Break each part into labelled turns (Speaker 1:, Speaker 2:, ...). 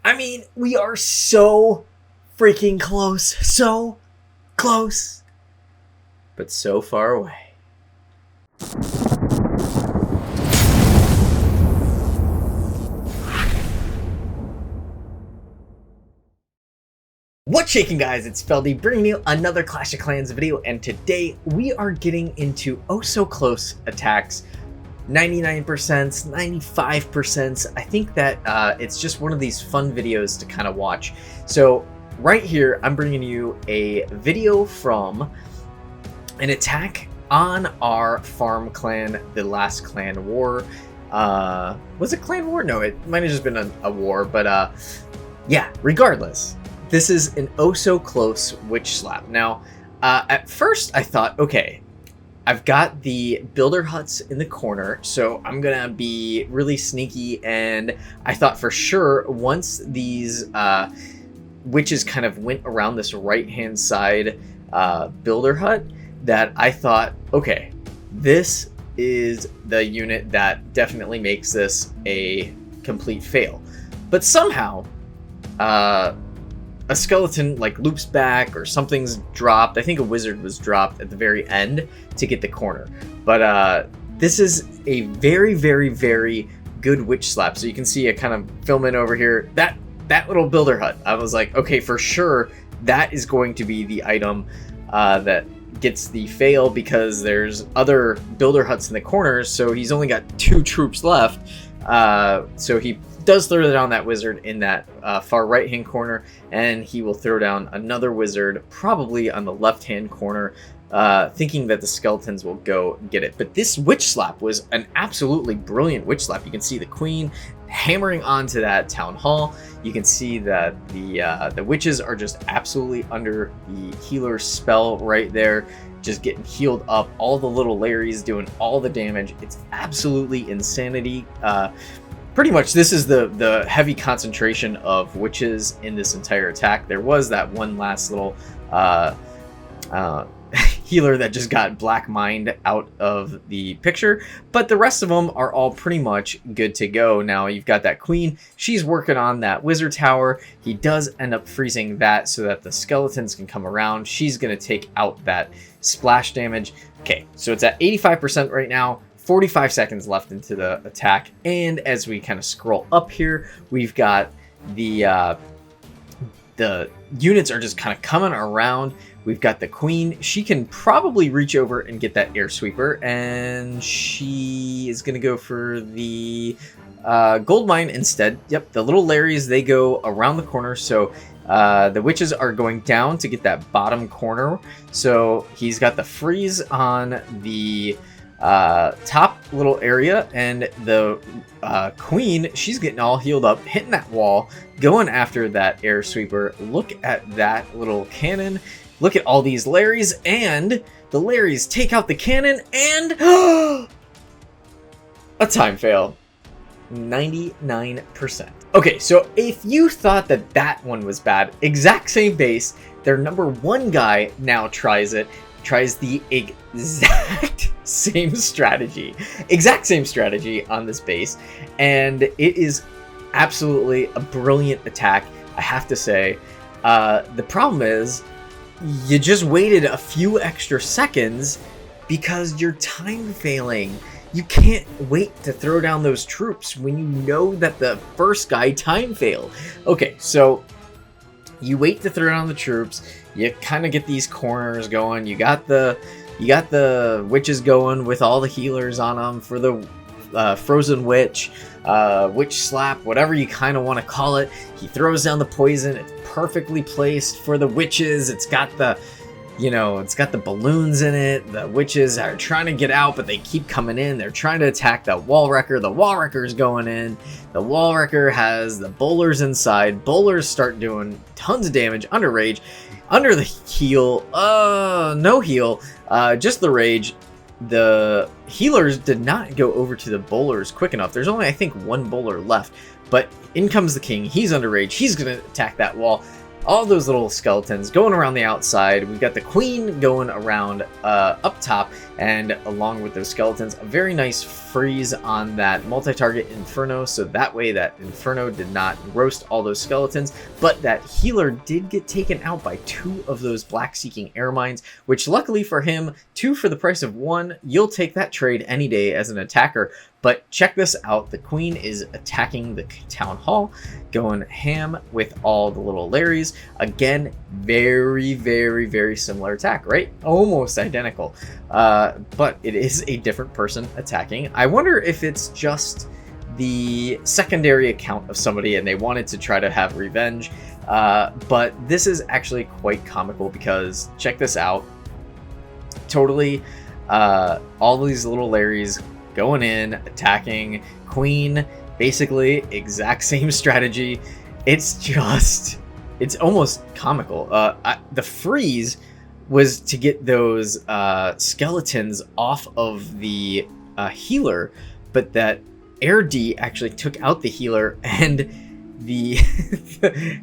Speaker 1: I mean, we are so freaking close. So close. But so far away. What's shaking, guys? It's Feldy bringing you another Clash of Clans video, and today we are getting into oh so close attacks. 99%, 95%. I think that it's just one of these fun videos to kind of watch. So right here, I'm bringing you a video from an attack on our farm clan, the last clan war. Was it clan war? No, it might have just been a war, but yeah, regardless. This is an oh so close witch slap. Now, at first I thought, okay, I've got the builder huts in the corner, so I'm gonna be really sneaky, and I thought for sure once these witches kind of went around this right-hand side builder hut, that I thought, okay, this is the unit that definitely makes this a complete fail. But somehow, a skeleton like loops back or something's dropped. I think a wizard was dropped at the very end to get the corner. But this is a very, very, very good witch slap. So you can see it kind of film in over here. That little builder hut. I was like, okay, for sure that is going to be the item that gets the fail, because there's other builder huts in the corners. So he's only got 2 troops left. So he does throw down that wizard in that far right hand corner, and he will throw down another wizard probably on the left hand corner, thinking that the skeletons will go get it. But this witch slap was an absolutely brilliant witch slap. You can see the queen hammering onto that town hall. You can see that the witches are just absolutely under the healer's spell right there, just getting healed up. All the little Larrys doing all the damage. It's absolutely insanity. Pretty much this is the heavy concentration of witches in this entire attack. There was that one last little healer that just got black mined out of the picture, but the rest of them are all pretty much good to go. Now you've got that queen, she's working on that wizard tower. He does end up freezing that so that the skeletons can come around. She's going to take out that splash damage. Okay, so it's at 85% right now. 45 seconds left into the attack, and as we kind of scroll up here, we've got the units are just kind of coming around. We've got the queen. She can probably reach over and get that air sweeper, and she is going to go for the gold mine instead. Yep, the little Larrys, they go around the corner, so the witches are going down to get that bottom corner. So he's got the freeze on the top little area, and the queen, she's getting all healed up, hitting that wall, going after that air sweeper. Look at that little cannon. Look at all these Larrys, and the Larrys take out the cannon, and a time fail. 99%. Okay, so if you thought that that one was bad, exact same base, their number 1 guy now tries it. Tries the exact same strategy on this base, and it is absolutely a brilliant attack, I have to say. The problem is you just waited a few extra seconds because you're time failing. You can't wait to throw down those troops when you know that the first guy time failed. Okay, so you wait to throw down the troops. You kind of get these corners going. You got the witches going with all the healers on them for the frozen witch, witch slap, whatever you kind of want to call it. He throws down the poison. It's perfectly placed for the witches. It's got the, it's got the balloons in it. The witches are trying to get out, but they keep coming in. They're trying to attack that wall wrecker. The wall wrecker's going in. The wall wrecker has the bowlers inside. Bowlers start doing tons of damage under rage. Under the heal, no heal, just the rage. The healers did not go over to the bowlers quick enough. There's only, I think, 1 bowler left, but in comes the king. He's under rage. He's going to attack that wall. all those little skeletons going around the outside. We've got the queen going around up top, and along with those skeletons, a very nice freeze on that multi-target inferno, so that way that inferno did not roast all those skeletons, but that healer did get taken out by 2 of those black seeking air mines, which luckily for him, 2 for the price of 1. You'll take that trade any day as an attacker. But check this out, the queen is attacking the town hall, going ham with all the little Larrys. Again, very, very, very similar attack, right? Almost identical. But it is a different person attacking. I wonder if it's just the secondary account of somebody and they wanted to try to have revenge. But this is actually quite comical because check this out. Totally, all these little Larrys going in, attacking queen, basically exact same strategy. It's almost comical. The freeze was to get those skeletons off of the healer, but that air D actually took out the healer and the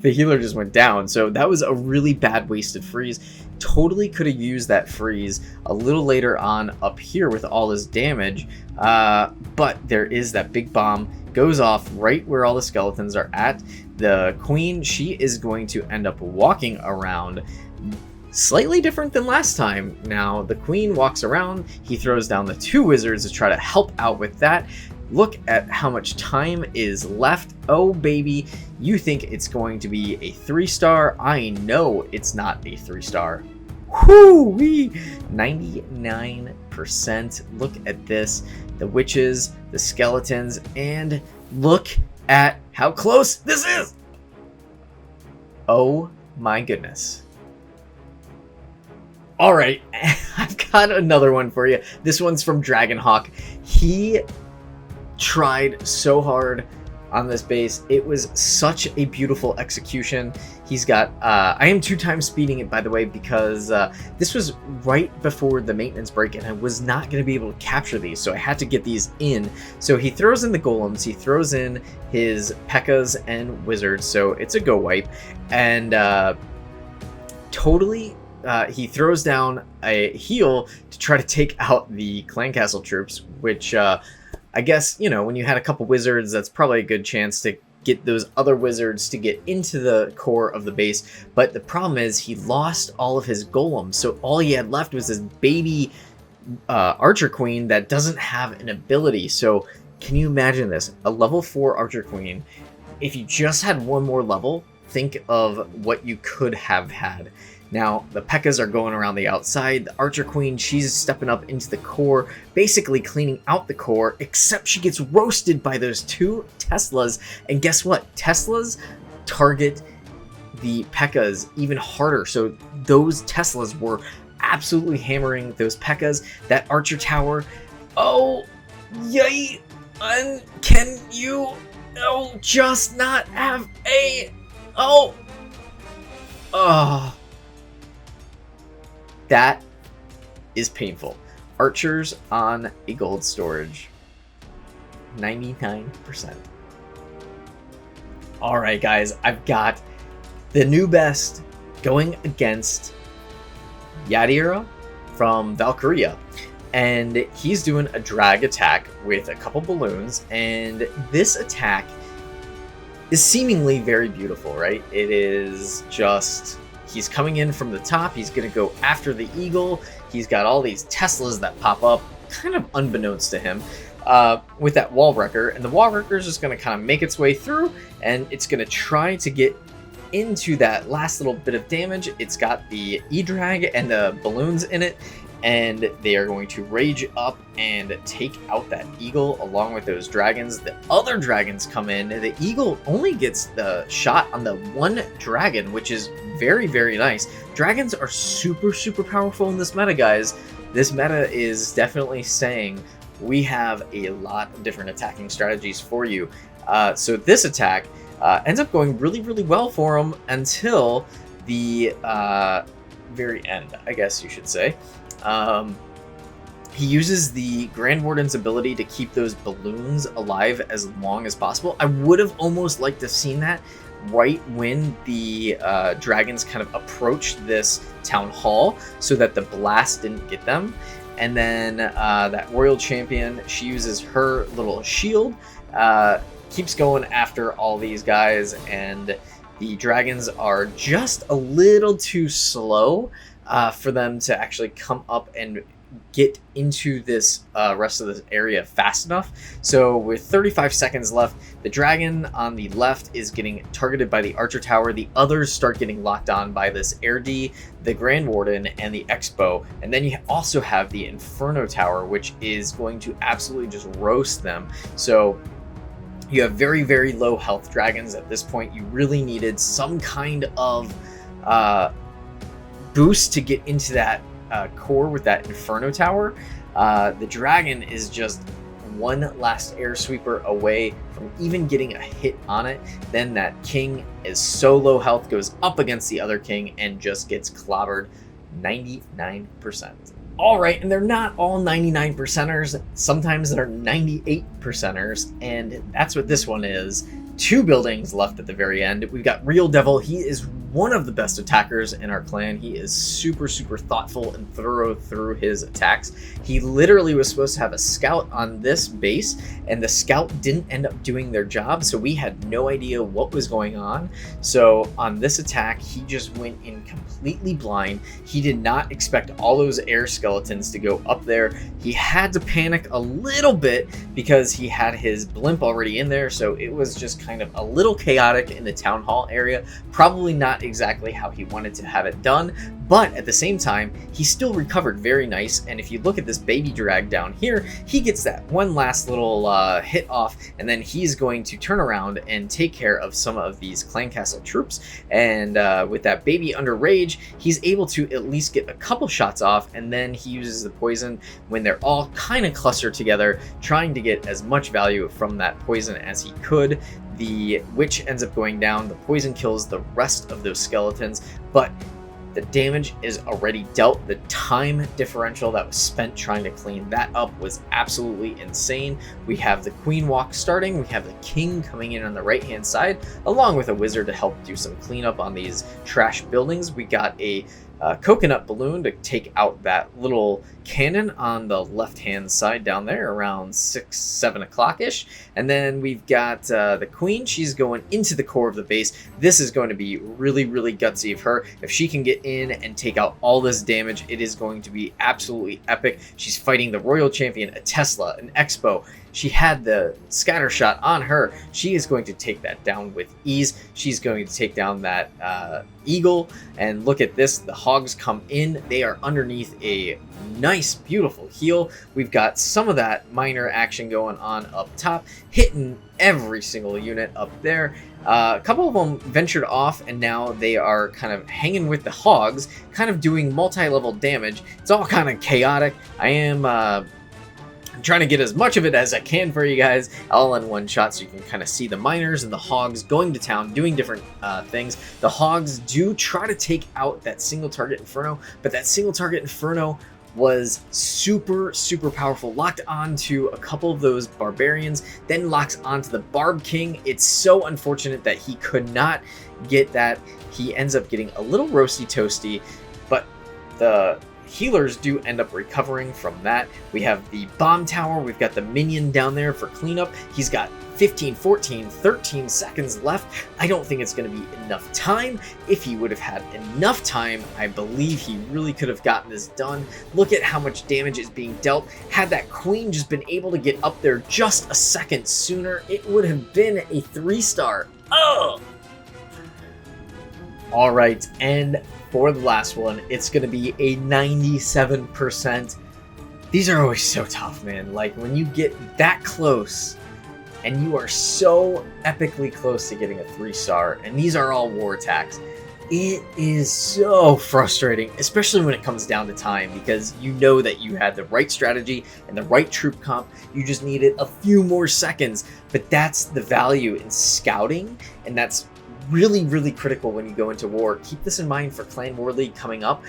Speaker 1: the healer just went down. So that was a really bad wasted freeze. Totally could have used that freeze a little later on up here with all his damage, but there is that big bomb goes off right where all the skeletons are at. The queen, she is going to end up walking around slightly different than last time. Now the queen walks around, he throws down the 2 wizards to try to help out with that. Look at how much time is left. Oh baby, you think it's going to be a 3-star? I know it's not a 3-star. Whoo-wee! 99%. Look at this. The witches, the skeletons, and look at how close this is! Oh my goodness. Alright, I've got another one for you. This one's from Dragonhawk. He tried so hard on this base. It was such a beautiful execution. He's got I am 2 times speeding it, by the way, because this was right before the maintenance break and I was not going to be able to capture these, so I had to get these in. So he throws in the golems, he throws in his P.E.K.K.A.s and wizards, so it's a go wipe, and totally he throws down a heal to try to take out the clan castle troops, which I guess, you know, when you had a couple wizards, that's probably a good chance to get those other wizards to get into the core of the base. But the problem is he lost all of his golems, so all he had left was this baby archer queen that doesn't have an ability. So can you imagine this? A level 4 archer queen. If you just had 1 more level, think of what you could have had. Now, the P.E.K.K.A.s are going around the outside. The Archer Queen, she's stepping up into the core, basically cleaning out the core, except she gets roasted by those 2 Teslas. And guess what? Teslas target the P.E.K.K.A.s even harder. So those Teslas were absolutely hammering those P.E.K.K.A.s. That Archer Tower, oh, yay! And can you, just not have a, that is painful. Archers on a gold storage. 99%. Alright guys, I've got the new best going against Yadira from Valkyria. And he's doing a drag attack with a couple balloons, and this attack is seemingly very beautiful, right? It is just, he's coming in from the top, he's gonna go after the eagle, he's got all these Teslas that pop up, kind of unbeknownst to him, with that wall wrecker, and the wall wrecker is just gonna kind of make its way through, and it's gonna try to get into that last little bit of damage. It's got the E-Drag and the balloons in it, and they are going to rage up and take out that eagle along with those dragons. The other dragons come in. The eagle only gets the shot on the 1 dragon, which is very, very nice. Dragons are super, super powerful in this meta, guys. This meta is definitely saying we have a lot of different attacking strategies for you. So this attack ends up going really, really well for him until the very end, I guess you should say. He uses the Grand Warden's ability to keep those balloons alive as long as possible. I would have almost liked to have seen that. right when the dragons kind of approached this town hall so that the blast didn't get them. And then that royal champion, she uses her little shield, keeps going after all these guys, and the dragons are just a little too slow for them to actually come up and get into this rest of this area fast enough. So with 35 seconds left, the dragon on the left is getting targeted by the archer tower. The others start getting locked on by this air D, the Grand Warden, and the Expo. And then you also have the Inferno Tower, which is going to absolutely just roast them. So you have very, very low health dragons at this point. You really needed some kind of boost to get into that core with that Inferno Tower. The dragon is just one last air sweeper away from even getting a hit on it. Then that king is so low health, goes up against the other king and just gets clobbered 99%. All right, and they're not all 99%ers. Sometimes they're 98%ers, and that's what this one is. 2 buildings left at the very end. We've got Real Devil. He is one of the best attackers in our clan. He is super, super thoughtful and thorough through his attacks. He literally was supposed to have a scout on this base, and the scout didn't end up doing their job, so we had no idea what was going on. So on this attack, he just went in completely blind. He did not expect all those air skeletons to go up there. He had to panic a little bit because he had his blimp already in there, so it was just kind of a little chaotic in the town hall area. Probably not exactly how he wanted to have it done, but at the same time, he still recovered very nice. And if you look at this baby drag down here, he gets that one last little hit off, and then he's going to turn around and take care of some of these clan castle troops. And with that baby under rage, he's able to at least get a couple shots off, and then he uses the poison when they're all kind of clustered together, trying to get as much value from that poison as he could. The witch ends up going down. The poison kills the rest of those skeletons, but the damage is already dealt. The time differential that was spent trying to clean that up was absolutely insane. We have the queen walk starting. We have the king coming in on the right hand side, along with a wizard to help do some cleanup on these trash buildings. We got a coconut balloon to take out that little cannon on the left hand side down there around 6-7 o'clock ish. And then we've got the queen. She's going into the core of the base. This is going to be really, really gutsy of her. If she can get in and take out all this damage, it is going to be absolutely epic. She's fighting the royal champion, a Tesla, an Expo. She had the scatter shot on her. She is going to take that down with ease. She's going to take down that eagle. And look at this. The hogs come in. They are underneath a nice, beautiful heal. We've got some of that minor action going on up top, hitting every single unit up there. A couple of them ventured off, and now they are kind of hanging with the hogs, kind of doing multi-level damage. It's all kind of chaotic. I'm trying to get as much of it as I can for you guys all in one shot, so you can kind of see the miners and the hogs going to town, doing different things. The hogs do try to take out that single target inferno, but that single target inferno was super, super powerful. Locked onto a couple of those barbarians, then locks onto the Barb King. It's so unfortunate that he could not get that. He ends up getting a little roasty toasty, but the healers do end up recovering from that. We have the bomb tower. We've got the minion down there for cleanup. He's got 15, 14, 13 seconds left. I don't think it's going to be enough time. If he would have had enough time, I believe he really could have gotten this done. Look at how much damage is being dealt. Had that queen just been able to get up there just a second sooner, it would have been a 3-star. Oh! All right, and for the last one, it's going to be a 97%. These are always so tough, man. Like, when you get that close, and you are so epically close to getting a 3-star, and these are all war attacks, it is so frustrating, especially when it comes down to time, because you know that you had the right strategy and the right troop comp. You just needed a few more seconds, but that's the value in scouting, and that's really, really critical when you go into war. Keep this in mind for Clan War League coming up.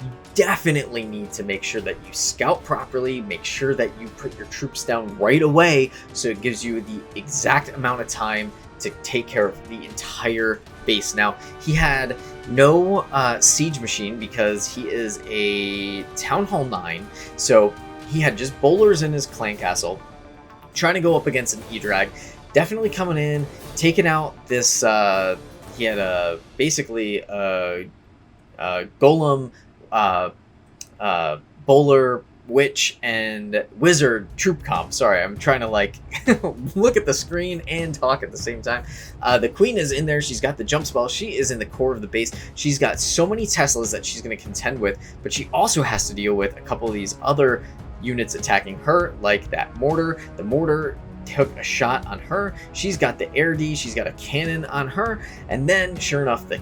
Speaker 1: You definitely need to make sure that you scout properly, make sure that you put your troops down right away, so it gives you the exact amount of time to take care of the entire base. Now, he had no siege machine because he is a Town Hall 9, so he had just bowlers in his clan castle, trying to go up against an E-Drag, definitely coming in, taking out this, he had basically a golem, bowler, witch, and wizard troop comp. Sorry, I'm trying to like look at the screen and talk at the same time. The queen is in there. She's got the jump spell. She is in the core of the base. She's got so many Teslas that she's going to contend with, but she also has to deal with a couple of these other units attacking her, like that mortar. The mortar took a shot on her. She's got the air D. She's got a cannon on her, and then sure enough, the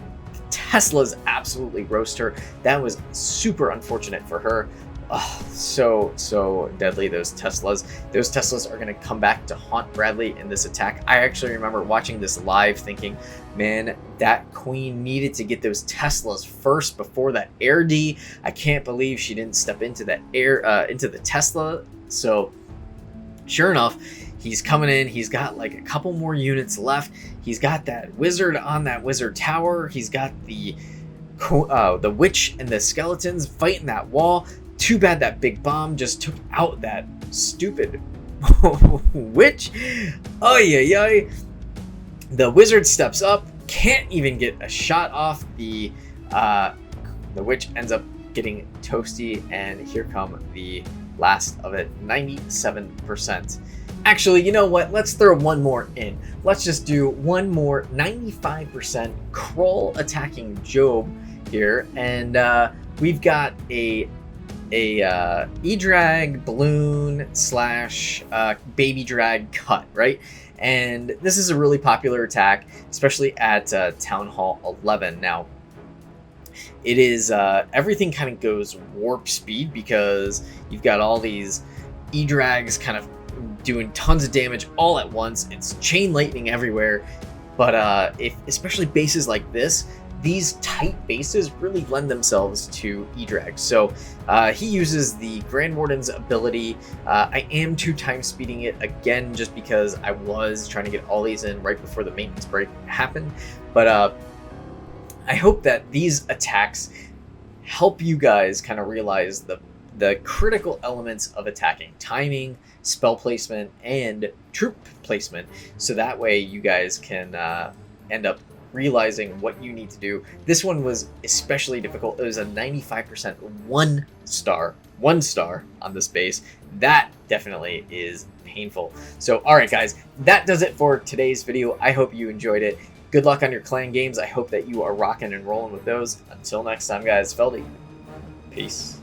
Speaker 1: Teslas absolutely roast her. That was super unfortunate for her. Oh, so deadly, those Teslas. Those Teslas are going to come back to haunt Bradley in this attack. I actually remember watching this live thinking, man, that queen needed to get those Teslas first before that air D. I can't believe she didn't step into that into the Tesla. So sure enough, he's coming in. He's got like a couple more units left. He's got that wizard on that wizard tower. He's got the witch and the skeletons fighting that wall. Too bad that big bomb just took out that stupid witch. Oh yeah. The wizard steps up, can't even get a shot off. The witch ends up getting toasty, and here come the last of it, 97%. Actually, you know what? Let's throw one more in. Let's just do one more 95% Krull attacking Job here, and we've got a E-Drag balloon slash baby drag cut, right? And this is a really popular attack, especially at Town Hall 11. Now, it is everything kind of goes warp speed because you've got all these E-Drags kind of doing tons of damage all at once. It's chain lightning everywhere. But if especially bases like this, these tight bases really lend themselves to E-Drag. So he uses the Grand Warden's ability. I am 2x speeding it again just because I was trying to get all these in right before the maintenance break happened. But I hope that these attacks help you guys kind of realize the critical elements of attacking: timing, spell placement, and troop placement. So that way you guys can end up realizing what you need to do. This one was especially difficult. It was a 95% one star on this base. That definitely is painful. So all right guys, that does it for today's video. I hope you enjoyed it. Good luck on your clan games. I hope that you are rocking and rolling with those. Until next time guys, Feldy. Peace.